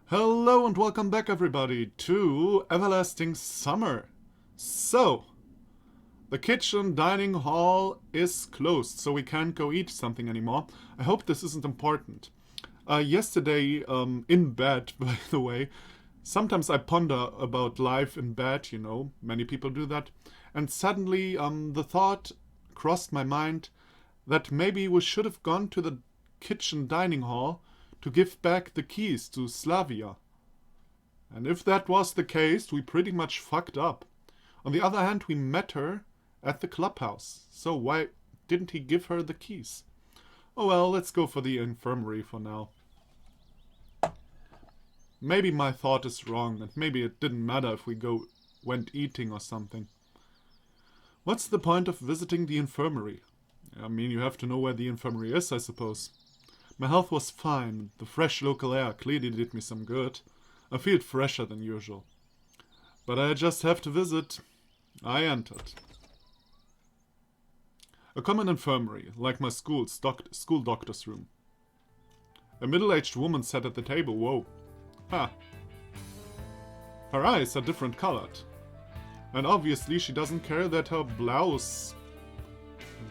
Hello and welcome back everybody to Everlasting Summer. So, the kitchen dining hall is closed, so we can't go eat something anymore. I hope this isn't important. Yesterday, in bed, by the way, sometimes I ponder about life in bed, many people do that, and suddenly the thought crossed my mind that maybe we should have gone to the kitchen dining hall to give back the keys to Slavia. And if that was the case, we pretty much fucked up. On the other hand, we met her at the clubhouse, so why didn't he give her the keys? Oh well, let's go for the infirmary for now. Maybe my thought is wrong, and maybe it didn't matter if we went eating or something. What's the point of visiting the infirmary? I mean, you have to know where the infirmary is, I suppose. My health was fine. The fresh local air clearly did me some good. I feel fresher than usual. But I just have to visit. I entered. A common infirmary, like my school doctor's room. A middle-aged woman sat at the table. Whoa. Ha. Her eyes are different colored. And obviously she doesn't care that her blouse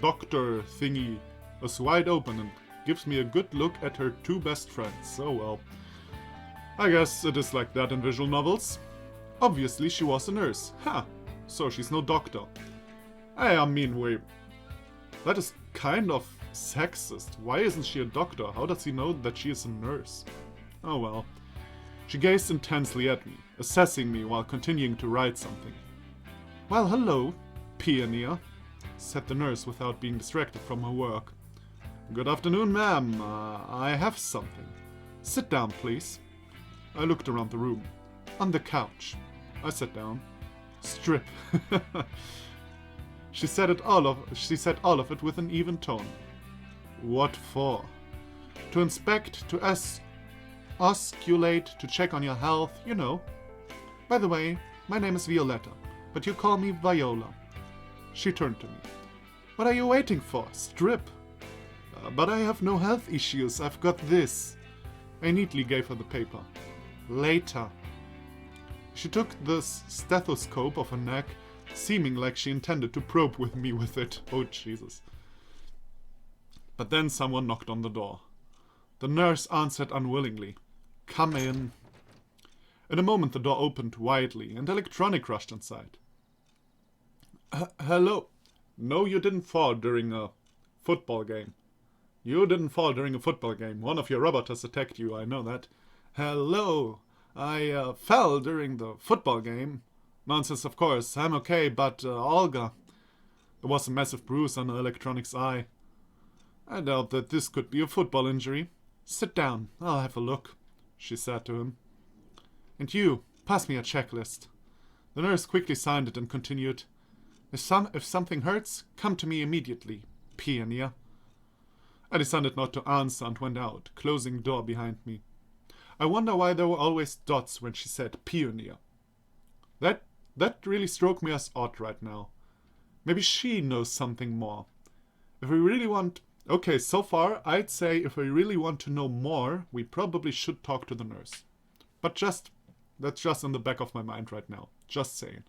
doctor thingy is wide open and gives me a good look at her two best friends. So well, I guess it is like that in visual novels. Obviously she was a nurse. Ha! So she's no doctor. I mean, that is kind of sexist. Why isn't she a doctor? How does he know that she is a nurse? Oh well. She gazed intensely at me, assessing me while continuing to write something. Well, hello, pioneer, said the nurse without being distracted from her work. Good afternoon, ma'am. I have something. Sit down, please. I looked around the room. On the couch. I sat down. Strip. She said all of it with an even tone. What for? To inspect, to osculate, to check on your health, you know. By the way, my name is Violetta, but you call me Viola. She turned to me. What are you waiting for? Strip. But I have no health issues. I've got this. I neatly gave her the paper. Later. She took the stethoscope off her neck, seeming like she intended to probe me with it. Oh, Jesus. But then someone knocked on the door. The nurse answered unwillingly. Come in. In a moment the door opened widely and electronic rushed inside. Hello. No, you didn't fall during a football game. You didn't fall during a football game. One of your robots attacked you, I know that. Hello. I fell during the football game. Nonsense, of course. I'm okay, but Olga. There was a massive bruise on the electronic's eye. I doubt that this could be a football injury. Sit down. I'll have a look, she said to him. And you, pass me a checklist. The nurse quickly signed it and continued. If something hurts, come to me immediately, pioneer. I decided not to answer and went out, closing the door behind me. I wonder why there were always dots when she said pioneer. That really struck me as odd right now. Maybe she knows something more. If we really want... Okay, so far, I'd say if we really want to know more, we probably should talk to the nurse. But that's just in the back of my mind right now. Just saying.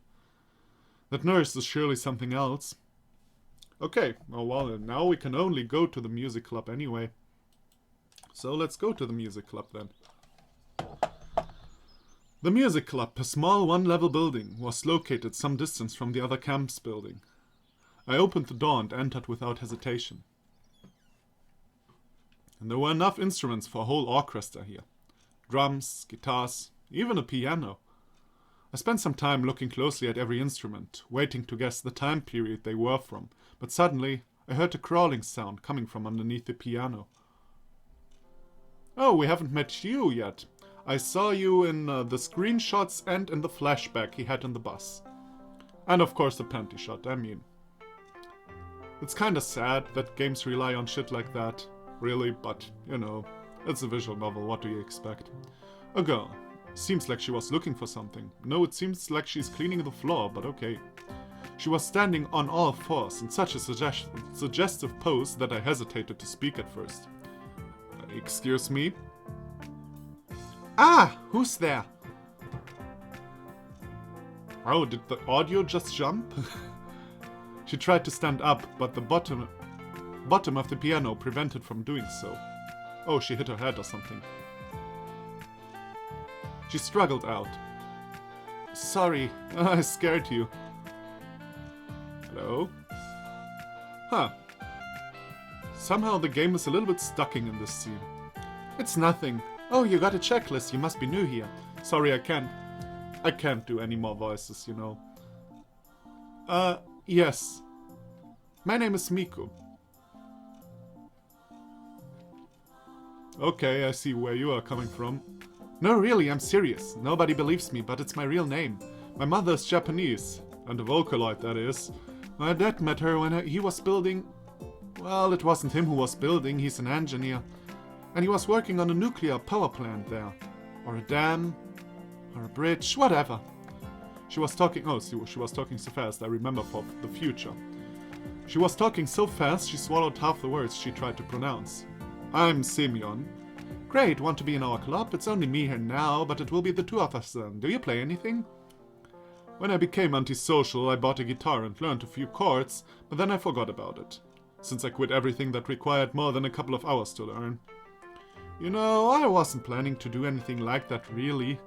That nurse is surely something else. Okay, well, now we can only go to the music club anyway. So let's go to the music club then. The music club, a small one-level building, was located some distance from the other camp's building. I opened the door and entered without hesitation. And there were enough instruments for a whole orchestra here. Drums, guitars, even a piano. I spent some time looking closely at every instrument, waiting to guess the time period they were from, but suddenly I heard a crawling sound coming from underneath the piano. Oh, we haven't met you yet. I saw you in the screenshots and in the flashback he had in the bus. And of course the panty shot, I mean. It's kinda sad that games rely on shit like that, really, but, it's a visual novel, what do you expect? A girl. Seems like she was looking for something. No, it seems like she's cleaning the floor, but okay. She was standing on all fours in such a suggestive pose that I hesitated to speak at first. Excuse me? Ah! Who's there? Oh, did the audio just jump? She tried to stand up, but the bottom of the piano prevented from doing so. Oh, she hit her head or something. She struggled out. Sorry, I scared you. Hello? Huh. Somehow the game is a little bit stucking in this scene. It's nothing. Oh, you got a checklist. You must be new here. Sorry, I can't do any more voices, you know. Yes. My name is Miku. Okay, I see where you are coming from. No, really, I'm serious. Nobody believes me, but it's my real name. My mother's Japanese. And a Vocaloid, that is. My dad met her when he was building... Well, it wasn't him who was building, he's an engineer. And he was working on a nuclear power plant there. Or a dam. Or a bridge, whatever. She was talking... Oh, she was talking so fast, I remember for the future. She was talking so fast, she swallowed half the words she tried to pronounce. I'm Simeon. Great, want to be in our club? It's only me here now, but it will be the two of us then. Do you play anything? When I became antisocial, I bought a guitar and learned a few chords, but then I forgot about it. Since I quit everything that required more than a couple of hours to learn. You know, I wasn't planning to do anything like that, really.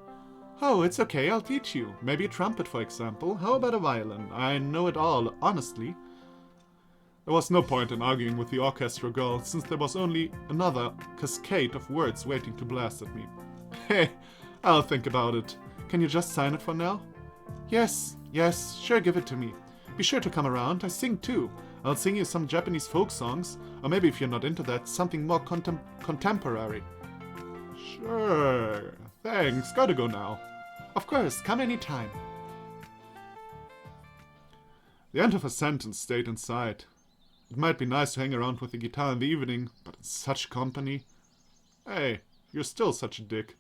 Oh, it's okay, I'll teach you. Maybe a trumpet, for example. How about a violin? I know it all, honestly. There was no point in arguing with the orchestra girl, since there was only another cascade of words waiting to blast at me. Hey, I'll think about it. Can you just sign it for now? Yes, sure, give it to me. Be sure to come around, I sing too. I'll sing you some Japanese folk songs, or maybe if you're not into that, something more contemporary. Sure, thanks, gotta go now. Of course, come anytime. The end of her sentence stayed inside. It might be nice to hang around with the guitar in the evening, but in such company... Hey, you're still such a dick.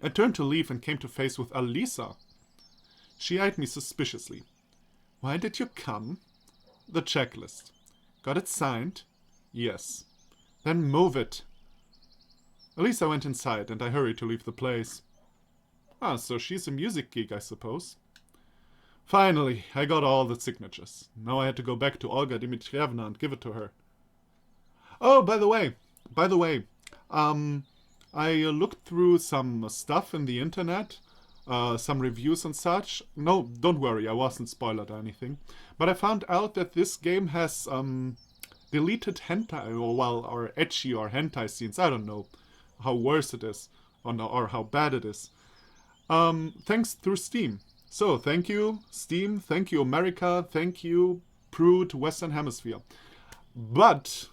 I turned to leave and came to face with Alisa. She eyed me suspiciously. Why did you come? The checklist. Got it signed? Yes. Then move it. Alisa went inside and I hurried to leave the place. Ah, so she's a music geek, I suppose. Finally, I got all the signatures. Now I had to go back to Olga Dmitrievna and give it to her. Oh, by the way, I looked through some stuff in the internet, some reviews and such. No, don't worry, I wasn't spoiled or anything. But I found out that this game has deleted hentai, or ecchi or hentai scenes. I don't know how worse it is, or how bad it is. Thanks through Steam. So, thank you, Steam, thank you, America, thank you, Prude, Western Hemisphere. But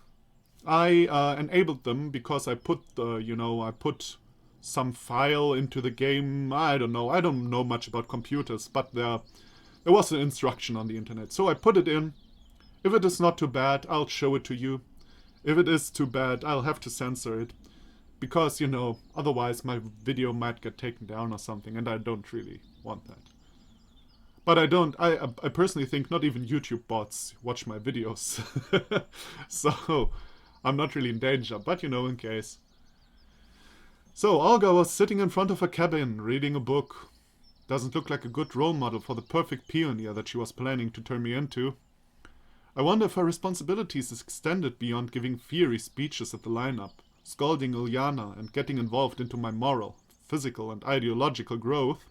I enabled them because I put I put some file into the game. I don't know much about computers, but there was an instruction on the internet. So I put it in. If it is not too bad, I'll show it to you. If it is too bad, I'll have to censor it. Because, otherwise my video might get taken down or something, and I don't really want that. But I personally think not even YouTube bots watch my videos. So, I'm not really in danger, but in case. So, Olga was sitting in front of her cabin, reading a book. Doesn't look like a good role model for the perfect pioneer that she was planning to turn me into. I wonder if her responsibilities is extended beyond giving fiery speeches at the lineup, scolding Ulyana, and getting involved into my moral, physical, and ideological growth.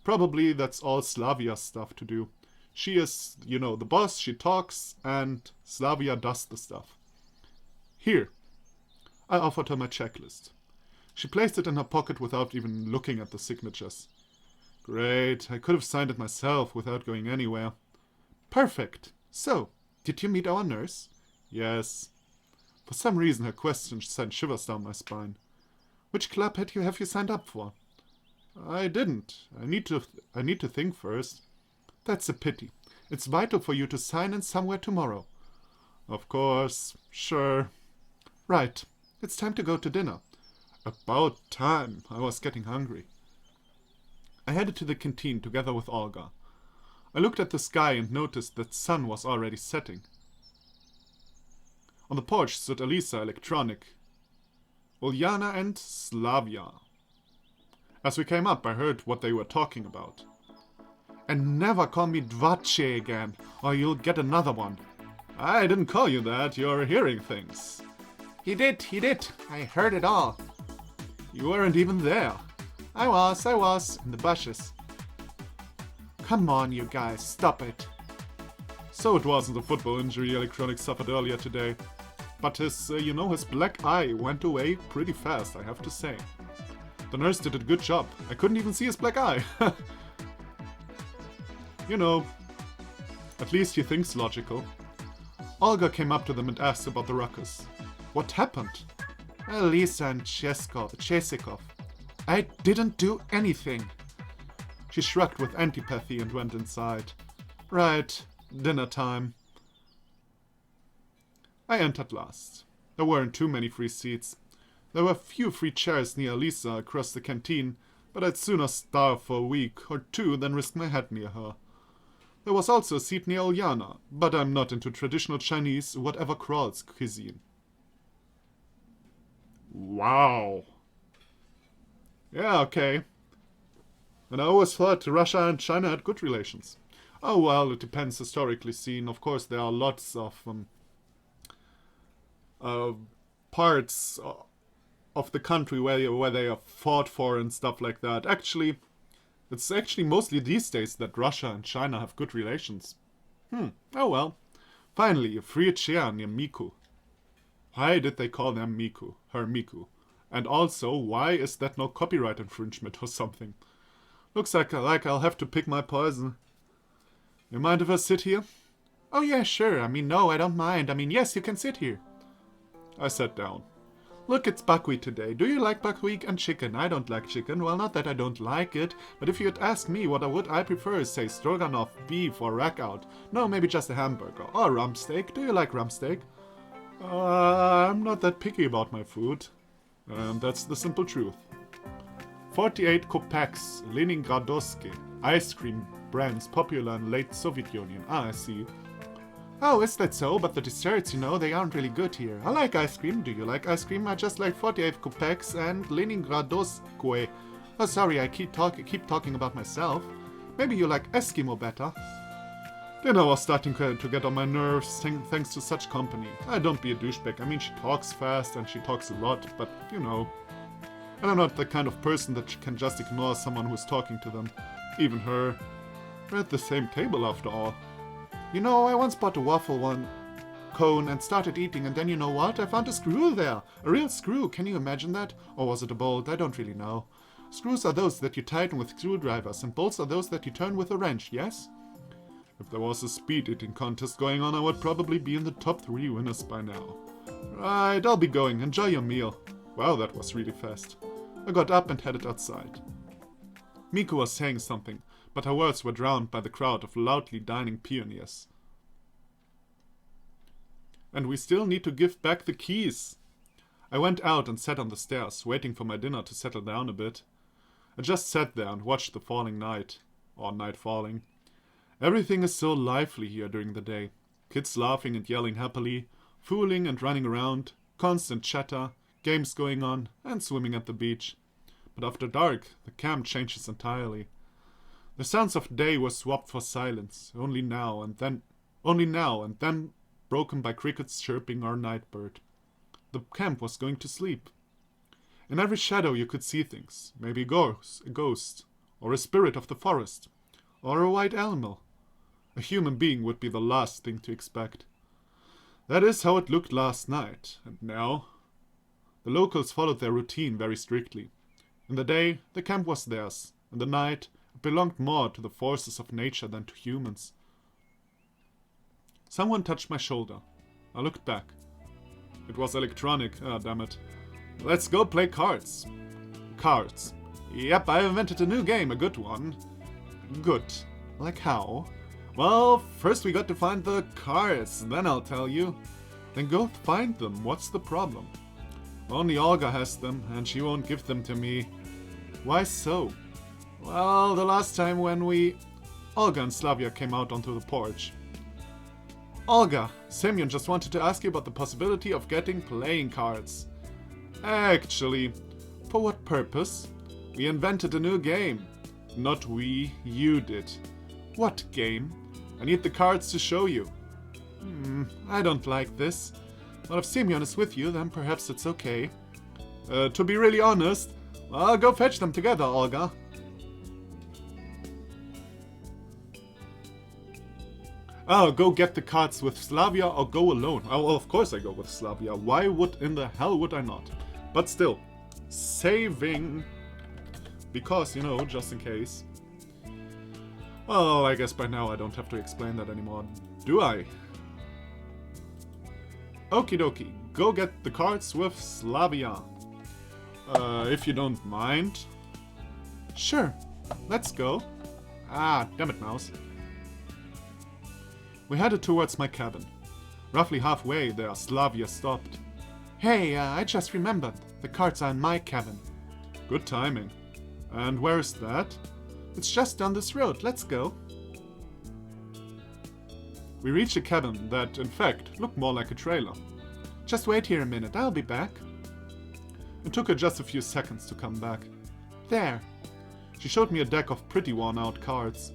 Probably that's all Slavia stuff to do. She is, the boss, she talks, and Slavia does the stuff. Here. I offered her my checklist. She placed it in her pocket without even looking at the signatures. Great, I could have signed it myself without going anywhere. Perfect. So, did you meet our nurse? Yes. For some reason her question sent shivers down my spine. Which club have you signed up for? I didn't. I need to think first. That's a pity. It's vital for you to sign in somewhere tomorrow. Of course. Sure. Right. It's time to go to dinner. About time. I was getting hungry. I headed to the canteen together with Olga. I looked at the sky and noticed that the sun was already setting. On the porch stood Alisa, electronic, Ulyana and Slavia. As we came up, I heard what they were talking about. And never call me Dvache again, or you'll get another one. I didn't call you that, you're hearing things. He did. I heard it all. You weren't even there. I was, in the bushes. Come on, you guys, stop it. So it wasn't a football injury Electronic suffered earlier today. But his black eye went away pretty fast, I have to say. The nurse did a good job. I couldn't even see his black eye. You know, at least he thinks logical. Olga came up to them and asked about the ruckus. What happened? Alisa and Chesikov. I didn't do anything. She shrugged with antipathy and went inside. Right, dinner time. I entered last. There weren't too many free seats. There were few free chairs near Alisa across the canteen, but I'd sooner starve for a week or two than risk my head near her. There was also a seat near Ulyana, but I'm not into traditional Chinese, whatever crawls cuisine. Wow. Yeah, okay. And I always thought Russia and China had good relations. Oh well, it depends historically seen. Of course, there are lots of parts of the country where they are fought for and stuff like that. Actually, it's actually mostly these days that Russia and China have good relations. Oh well. Finally, a free chair near Miku. Why did they call them Miku? Her Miku. And also, why is that no copyright infringement or something? Looks like I'll have to pick my poison. You mind if I sit here? Oh yeah, sure. No, I don't mind. Yes, you can sit here. I sat down. Look, it's buckwheat today. Do you like buckwheat and chicken? I don't like chicken. Well, not that I don't like it, but if you'd ask me what I prefer, say stroganoff, beef, or rack-out. No, maybe just a hamburger. Or rump steak. Do you like rump steak? I'm not that picky about my food. And that's the simple truth. 48 kopecks, Leningradoski, ice cream brands popular in late Soviet Union. I see. Oh, is that so? But the desserts, they aren't really good here. I like ice cream. Do you like ice cream? I just like 48 kopecks and Leningradoskwe. Oh, sorry, I keep talking about myself. Maybe you like Eskimo better. Dinner was starting to get on my nerves, thanks to such company. I don't be a douchebag. She talks fast and she talks a lot, but, And I'm not the kind of person that can just ignore someone who's talking to them. Even her. We're at the same table after all. I once bought a waffle cone and started eating, and then you know what? I found a screw there. A real screw. Can you imagine that? Or was it a bolt? I don't really know. Screws are those that you tighten with screwdrivers, and bolts are those that you turn with a wrench, yes? If there was a speed eating contest going on, I would probably be in the top 3 winners by now. Right, I'll be going. Enjoy your meal. Wow, that was really fast. I got up and headed outside. Miku was saying something, but her words were drowned by the crowd of loudly dining pioneers. And we still need to give back the keys. I went out and sat on the stairs, waiting for my dinner to settle down a bit. I just sat there and watched the falling night, or night falling. Everything is so lively here during the day. Kids laughing and yelling happily, fooling and running around, constant chatter, games going on, and swimming at the beach. But after dark, the camp changes entirely. The sounds of day were swapped for silence, only now and then broken by crickets chirping or nightbird. The camp was going to sleep. In every shadow you could see things, maybe a ghost, or a spirit of the forest, or a white animal. A human being would be the last thing to expect. That is how it looked last night, and now? The locals followed their routine very strictly. In the day, the camp was theirs. In the night, it belonged more to the forces of nature than to humans. Someone touched my shoulder. I looked back. It was Electronic, damn it. Let's go play cards. Cards. Yep, I invented a new game, a good one. Good. Like how? Well, first we got to find the cards, then I'll tell you. Then go find them, what's the problem? Only Olga has them, and she won't give them to me. Why so? Well, the last time when Olga and Slavia came out onto the porch. Olga, Semyon just wanted to ask you about the possibility of getting playing cards. Actually, for what purpose? We invented a new game. Not we, you did. What game? I need the cards to show you. I don't like this. Well, if Simeon is with you, then perhaps it's okay. To be really honest, I'll go fetch them together, Olga. Oh, go get the cards with Slavia or go alone. Oh, well, of course I go with Slavia. Why in the hell would I not? But still, saving. Because, just in case. Well, I guess by now I don't have to explain that anymore, do I? Okie dokie, go get the cards with Slavia. If you don't mind. Sure, let's go. Ah, damn it, mouse. We headed towards my cabin. Roughly halfway there, Slavia stopped. Hey, I just remembered. The cards are in my cabin. Good timing. And where is that? It's just down this road. Let's go. We reached a cabin that, in fact, looked more like a trailer. Just wait here a minute. I'll be back. It took her just a few seconds to come back. There. She showed me a deck of pretty worn-out cards.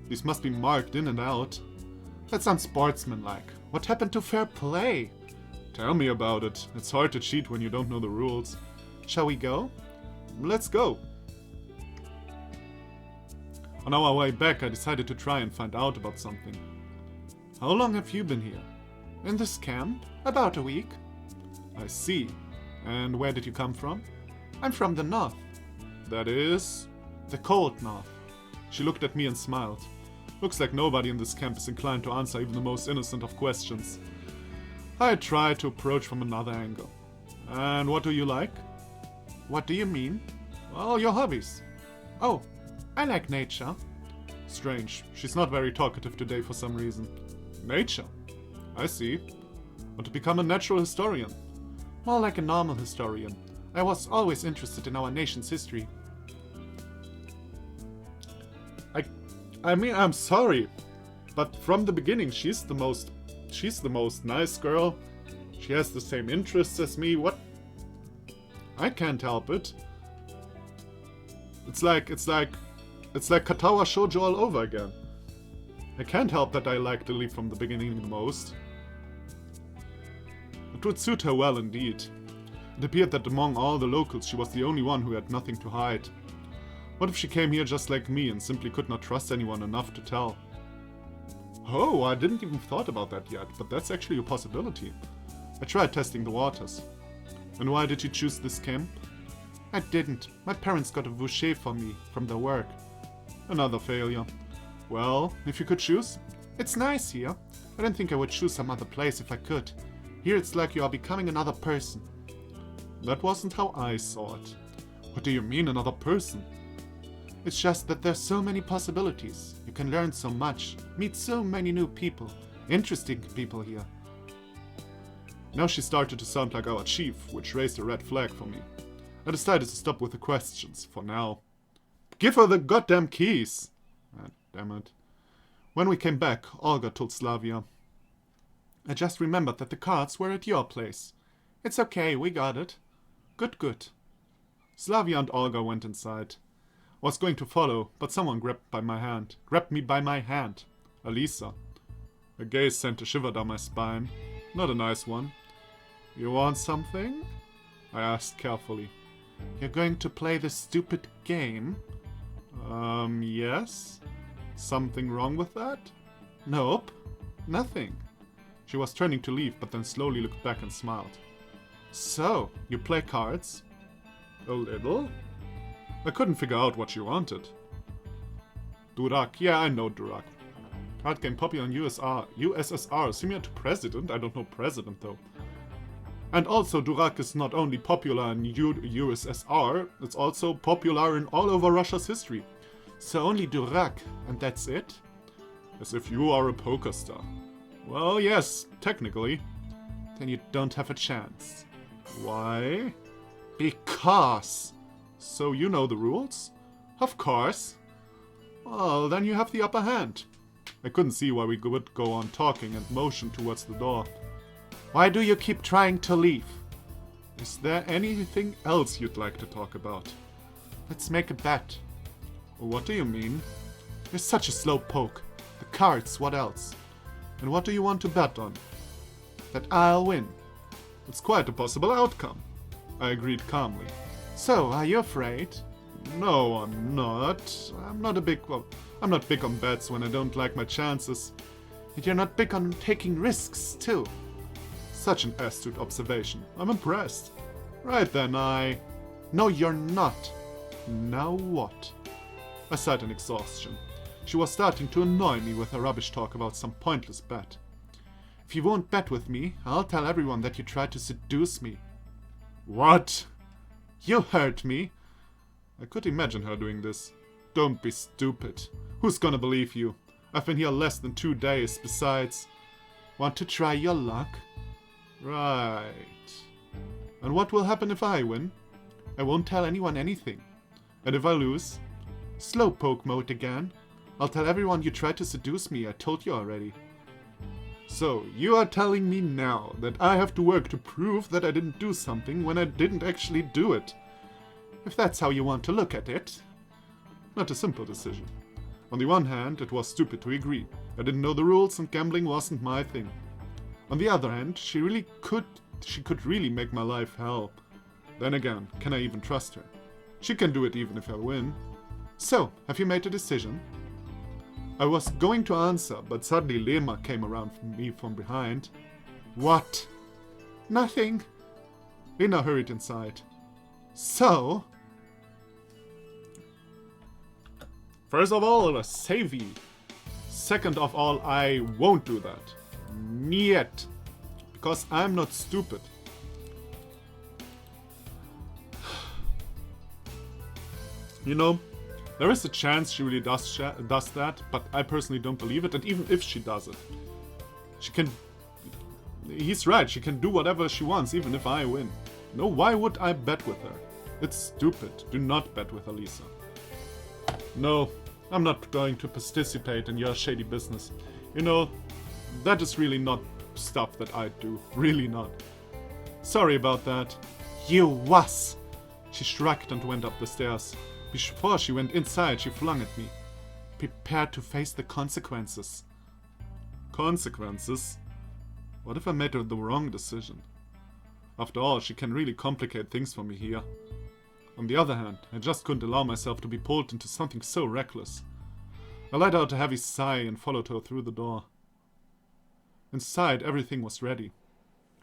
These must be marked in and out. That's unsportsmanlike. What happened to fair play? Tell me about it. It's hard to cheat when you don't know the rules. Shall we go? Let's go. On our way back, I decided to try and find out about something. How long have you been here? In this camp? About a week. I see. And where did you come from? I'm from the north. That is... the cold north. She looked at me and smiled. Looks like nobody in this camp is inclined to answer even the most innocent of questions. I tried to approach from another angle. And what do you like? What do you mean? Well, your hobbies. Oh, I like nature. Strange. She's not very talkative today for some reason. Nature? I see. Want to become a natural historian? More like a normal historian. I was always interested in our nation's history. I mean, I'm sorry, but from the beginning she's the most nice girl. She has the same interests as me. What? I can't help it. It's like Katawa Shoujo all over again. I can't help that I like the leaf from the beginning the most. It would suit her well indeed. It appeared that among all the locals she was the only one who had nothing to hide. What if she came here just like me and simply could not trust anyone enough to tell? Oh, I didn't even thought about that yet, but that's actually a possibility. I tried testing the waters. And why did you choose this camp? I didn't. My parents got a voucher for me from their work. Another failure. Well, if you could choose? It's nice here. I don't think I would choose some other place if I could. Here it's like you are becoming another person. That wasn't how I saw it. What do you mean, another person? It's just that there's so many possibilities. You can learn so much, meet so many new people, interesting people here. Now she started to sound like our chief, which raised a red flag for me. I decided to stop with the questions, for now. Give her the goddamn keys! Ah, damn it. When we came back, Olga told Slavia. I just remembered that the cards were at your place. It's okay, we got it. Good, good. Slavia and Olga went inside. I was going to follow, but someone grabbed me by my hand. Alisa. Her gaze sent a shiver down my spine. Not a nice one. You want something? I asked carefully. You're going to play this stupid game? Yes? Something wrong with that? Nope. Nothing. She was turning to leave, but then slowly looked back and smiled. So, you play cards? A little? I couldn't figure out what she wanted. Durak. Yeah, I know Durak. Card game popular in USSR, similar to President. I don't know President though. And also Durak is not only popular in USSR, it's also popular in all over Russia's history. So only Durak, and that's it? As if you are a poker star. Well, yes, technically. Then you don't have a chance. Why? Because. So you know the rules? Of course. Well, then you have the upper hand. I couldn't see why we would go on talking and motioned towards the door. Why do you keep trying to leave? Is there anything else you'd like to talk about? Let's make a bet. What do you mean? You're such a slow poke. The cards, what else? And what do you want to bet on? That I'll win. It's quite a possible outcome. I agreed calmly. So, are you afraid? No, I'm not. I'm not big on bets when I don't like my chances. And you're not big on taking risks, too. Such an astute observation. I'm impressed. Right then, No, you're not. Now what? I sighed in exhaustion. She was starting to annoy me with her rubbish talk about some pointless bet. If you won't bet with me, I'll tell everyone that you tried to seduce me. What? You heard me. I could imagine her doing this. Don't be stupid. Who's gonna believe you? I've been here less than 2 days, besides. Want to try your luck? Right. And what will happen if I win? I won't tell anyone anything. And if I lose? Slowpoke mode again. I'll tell everyone you tried to seduce me, I told you already. So, you are telling me now that I have to work to prove that I didn't do something when I didn't actually do it. If that's how you want to look at it. Not a simple decision. On the one hand, it was stupid to agree. I didn't know the rules and gambling wasn't my thing. On the other hand, she could really make my life hell. Then again, can I even trust her? She can do it even if I win. So, have you made a decision? I was going to answer, but suddenly Lema came around me from behind. What? Nothing. Lena hurried inside. So? First of all, a savvy. Second of all, I won't do that. Niet. Because I'm not stupid. You know, there is a chance she really does that, but I personally don't believe it, and even if she does it, she can... He's right, she can do whatever she wants, even if I win. No, why would I bet with her? It's stupid. Do not bet with Alisa. No, I'm not going to participate in your shady business. You know, that is really not stuff that I do. Really not. Sorry about that. You was! She shrugged and went up the stairs. Before she went inside, she flung at me. Prepare to face the consequences. Consequences? What if I made the wrong decision? After all, she can really complicate things for me here. On the other hand, I just couldn't allow myself to be pulled into something so reckless. I let out a heavy sigh and followed her through the door. Inside, everything was ready.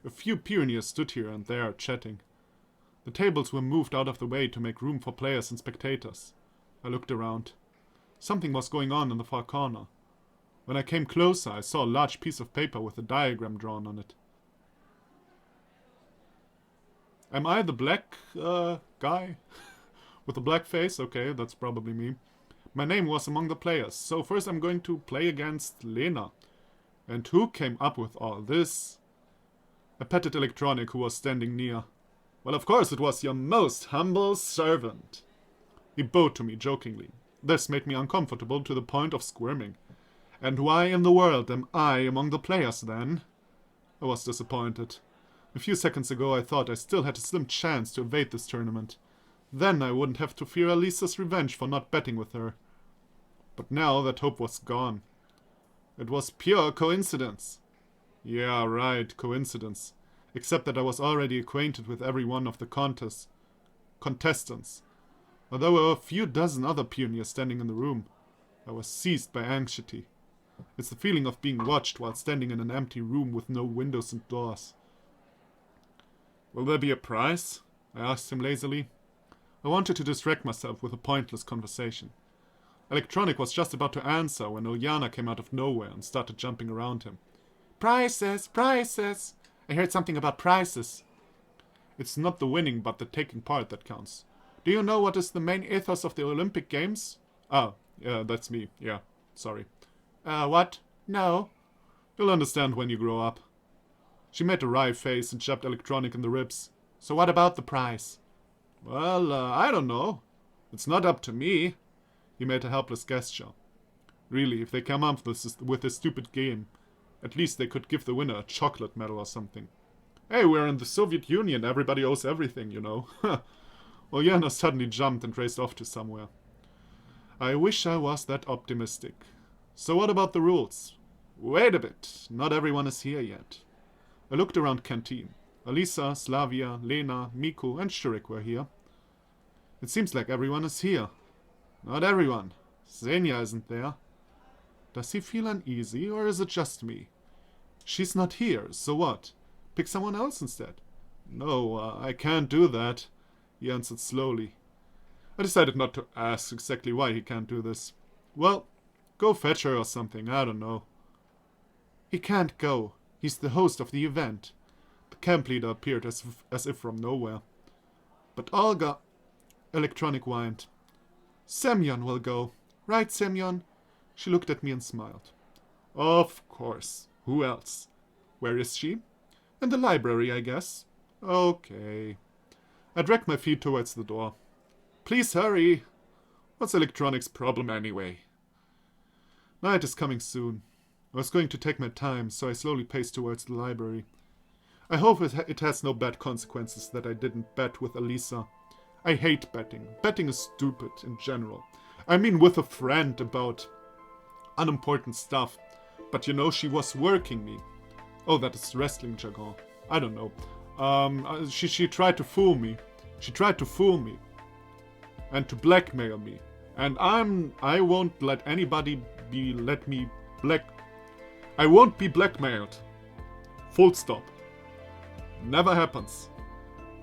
A few pioneers stood here and there, chatting. The tables were moved out of the way to make room for players and spectators. I looked around. Something was going on in the far corner. When I came closer, I saw a large piece of paper with a diagram drawn on it. Am I the black, guy? With a black face? Okay, that's probably me. My name was among the players, so first I'm going to play against Lena. And who came up with all this? I patted Electronic, who was standing near. Well, of course it was your most humble servant. He bowed to me jokingly. This made me uncomfortable to the point of squirming. And why in the world am I among the players, then? I was disappointed. A few seconds ago I thought I still had a slim chance to evade this tournament. Then I wouldn't have to fear Alisa's revenge for not betting with her. But now that hope was gone. It was pure coincidence. Yeah, right, coincidence. Except that I was already acquainted with every one of the contestants. Although there were a few dozen other pioneers standing in the room, I was seized by anxiety. It's the feeling of being watched while standing in an empty room with no windows and doors. Will there be a prize? I asked him lazily. I wanted to distract myself with a pointless conversation. Electronic was just about to answer when Uljana came out of nowhere and started jumping around him. Prizes! Prizes! I heard something about prizes. It's not the winning but the taking part that counts. Do you know what is the main ethos of the Olympic Games? Oh, yeah, that's me. Yeah, sorry. What? No. You'll understand when you grow up. She made a wry face and jabbed Electronic in the ribs. So what about the prize? Well, I don't know. It's not up to me. He made a helpless gesture. Really, if they come up with this stupid game, at least they could give the winner a chocolate medal or something. Hey, we're in the Soviet Union. Everybody owes everything, you know. Oljana suddenly jumped and raced off to somewhere. I wish I was that optimistic. So what about the rules? Wait a bit, not everyone is here yet. I looked around canteen. Alisa, Slavia, Lena, Miku and Shurik were here. It seems like everyone is here. Not everyone. Zhenya isn't there. Does he feel uneasy, or is it just me? She's not here, so what? Pick someone else instead. No, I can't do that, he answered slowly. I decided not to ask exactly why he can't do this. Well, go fetch her or something, I don't know. He can't go. He's the host of the event. The camp leader appeared as if from nowhere. But Olga... Electronic whined. Semyon will go. Right, Semyon? She looked at me and smiled. Of course. Who else? Where is she? In the library, I guess. Okay. I dragged my feet towards the door. Please hurry. What's Electronic's problem anyway? Night is coming soon. I was going to take my time, so I slowly paced towards the library. I hope it has no bad consequences that I didn't bet with Alisa. I hate betting. Betting is stupid in general. I mean with a friend about unimportant stuff. But you know, she was working me. Oh, that is wrestling jargon. I don't know. She tried to fool me. She tried to fool me. And to blackmail me. And I won't let anybody I won't be blackmailed. Full stop. Never happens.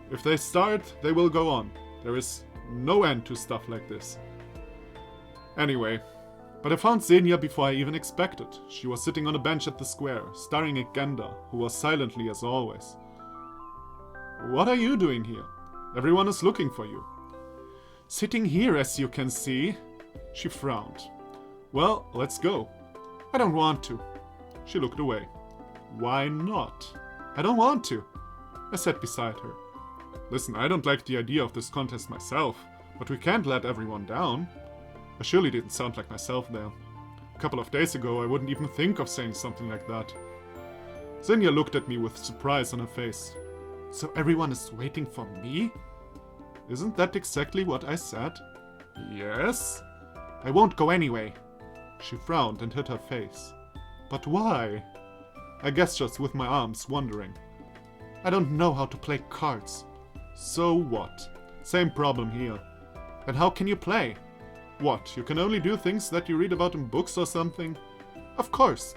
If they start, they will go on. There is no end to stuff like this. Anyway, but I found Zhenya before I even expected. She was sitting on a bench at the square, staring at Genda, who was silently as always. What are you doing here? Everyone is looking for you. Sitting here, as you can see. She frowned. Well, let's go. I don't want to. She looked away. Why not? I don't want to. I sat beside her. Listen, I don't like the idea of this contest myself, but we can't let everyone down. I surely didn't sound like myself there. A couple of days ago, I wouldn't even think of saying something like that. Zhenya looked at me with surprise on her face. So everyone is waiting for me? Isn't that exactly what I said? Yes? I won't go anyway. She frowned and hid her face. But why? I gestured with my arms, wondering. I don't know how to play cards. So what? Same problem here. And how can you play? What, you can only do things that you read about in books or something? Of course.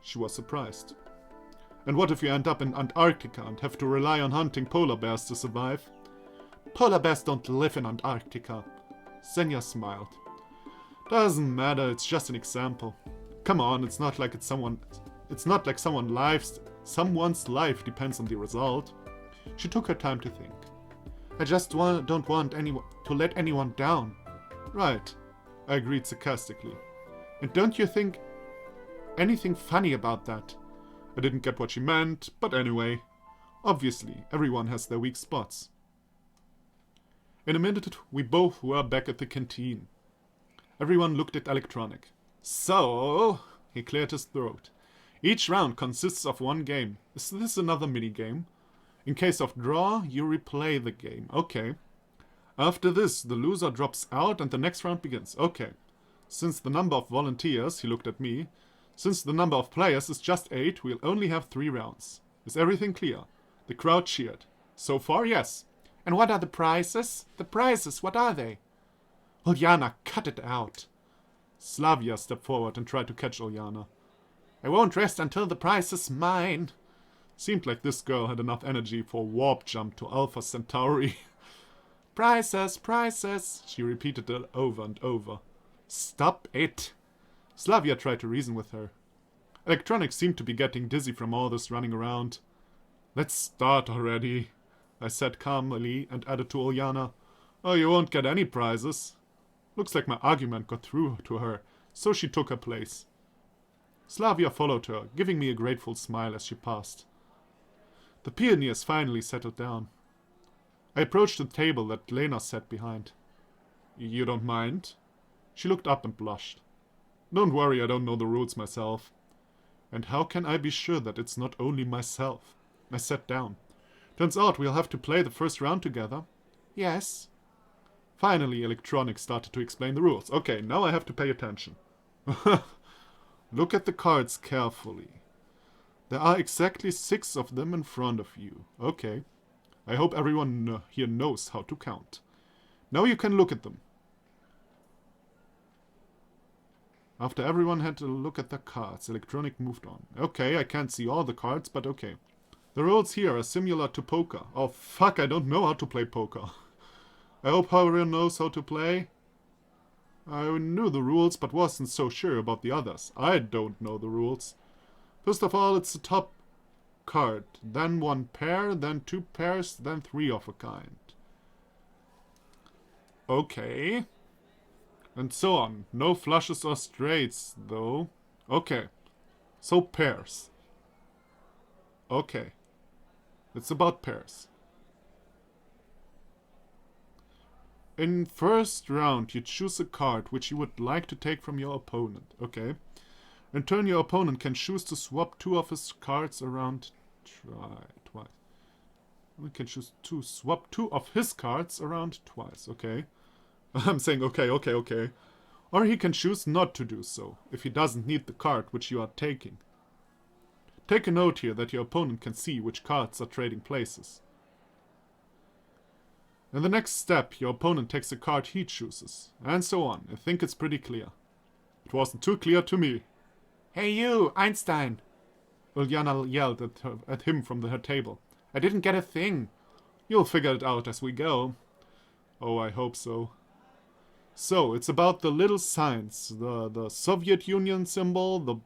She was surprised. And what if you end up in Antarctica and have to rely on hunting polar bears to survive? Polar bears don't live in Antarctica. Zhenya smiled. Doesn't matter, it's just an example. Come on, it's not like someone's life depends on the result. She took her time to think. I just don't want anyone to let anyone down. Right, I agreed sarcastically. And don't you think anything funny about that? I didn't get what she meant, but anyway. Obviously, everyone has their weak spots. In a minute, we both were back at the canteen. Everyone looked at Electronic. So, he cleared his throat. Each round consists of one game. Is this another mini-game? In case of draw, you replay the game. Okay. After this, the loser drops out and the next round begins. Okay. Since the number of volunteers, he looked at me, since the number of players is just 8, we'll only have 3 rounds. Is everything clear? The crowd cheered. So far, yes. And what are the prizes? The prizes, what are they? Uljana, cut it out. Slavia stepped forward and tried to catch Uljana. I won't rest until the prize is mine. Seemed like this girl had enough energy for a warp jump to Alpha Centauri. Prizes, prizes, she repeated it over and over. Stop it. Slavia tried to reason with her. Electronic seemed to be getting dizzy from all this running around. Let's start already, I said calmly and added to Uljana. Oh, you won't get any prizes. Looks like my argument got through to her, so she took her place. Slavia followed her, giving me a grateful smile as she passed. The pioneers finally settled down. I approached the table that Lena sat behind. You don't mind? She looked up and blushed. Don't worry, I don't know the rules myself. And how can I be sure that it's not only myself? I sat down. Turns out we'll have to play the first round together. Yes. Finally, Electronic started to explain the rules. Okay, now I have to pay attention. Look at the cards carefully. There are exactly 6 of them in front of you. Okay. I hope everyone here knows how to count. Now you can look at them. After everyone had a look at the cards, Electronic moved on. Okay, I can't see all the cards, but okay. The rules here are similar to poker. Oh fuck, I don't know how to play poker. I hope everyone knows how to play. I knew the rules, but wasn't so sure about the others. I don't know the rules. First of all, it's the top card. Then 1 pair, then 2 pairs, then 3 of a kind. Okay. And so on. No flushes or straights, though. Okay. So pairs. Okay. It's about pairs. In first round, you choose a card which you would like to take from your opponent. Okay. In turn, your opponent can choose to swap 2 of his cards around twice. We can choose to swap 2 of his cards around twice. Okay. I'm saying okay. Or he can choose not to do so, if he doesn't need the card which you are taking. Take a note here that your opponent can see which cards are trading places. In the next step, your opponent takes a card he chooses, and so on. I think it's pretty clear. It wasn't too clear to me. Hey you, Einstein! Uljana yelled at him from her table. I didn't get a thing. You'll figure it out as we go. Oh, I hope so. So, it's about the little signs. The Soviet Union symbol, the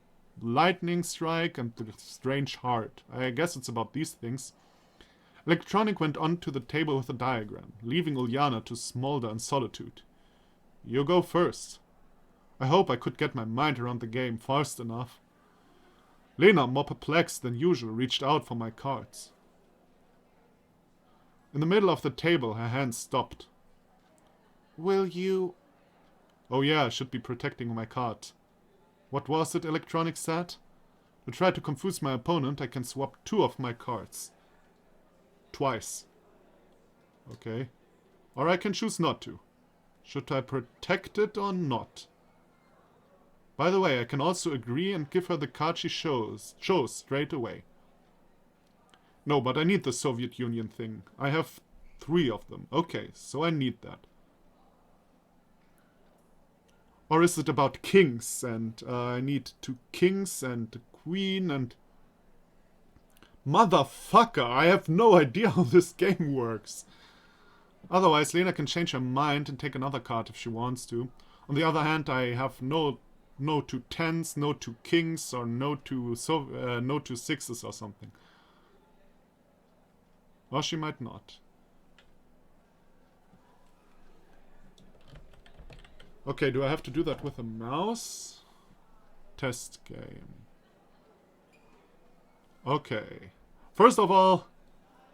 lightning strike, and the strange heart. I guess it's about these things. Electronic went on to the table with a diagram, leaving Uljana to smolder in solitude. You go first. I hope I could get my mind around the game fast enough. Lena, more perplexed than usual, reached out for my cards. In the middle of the table, her hand stopped. Will you... Oh yeah, I should be protecting my card. What was it Electronic said? To try to confuse my opponent, I can swap 2 of my cards. Twice. Okay. Or I can choose not to. Should I protect it or not? By the way, I can also agree and give her the card she chose straight away. No, but I need the Soviet Union thing. I have 3 of them. Okay, so I need that. Or is it about kings and I need 2 kings and a queen and... Motherfucker, I have no idea how this game works. Otherwise, Lena can change her mind and take another card if she wants to. On the other hand, I have no 2 tens, no 2 kings, or no 2 sixes or something. Or she might not. Okay, do I have to do that with a mouse? Test game. Okay. First of all,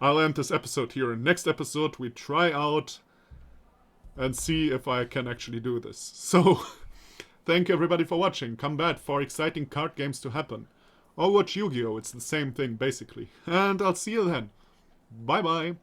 I'll end this episode here. In next episode, we try out and see if I can actually do this. So, thank you everybody for watching. Come back for exciting card games to happen. Or watch Yu-Gi-Oh! It's the same thing, basically. And I'll see you then. Bye-bye.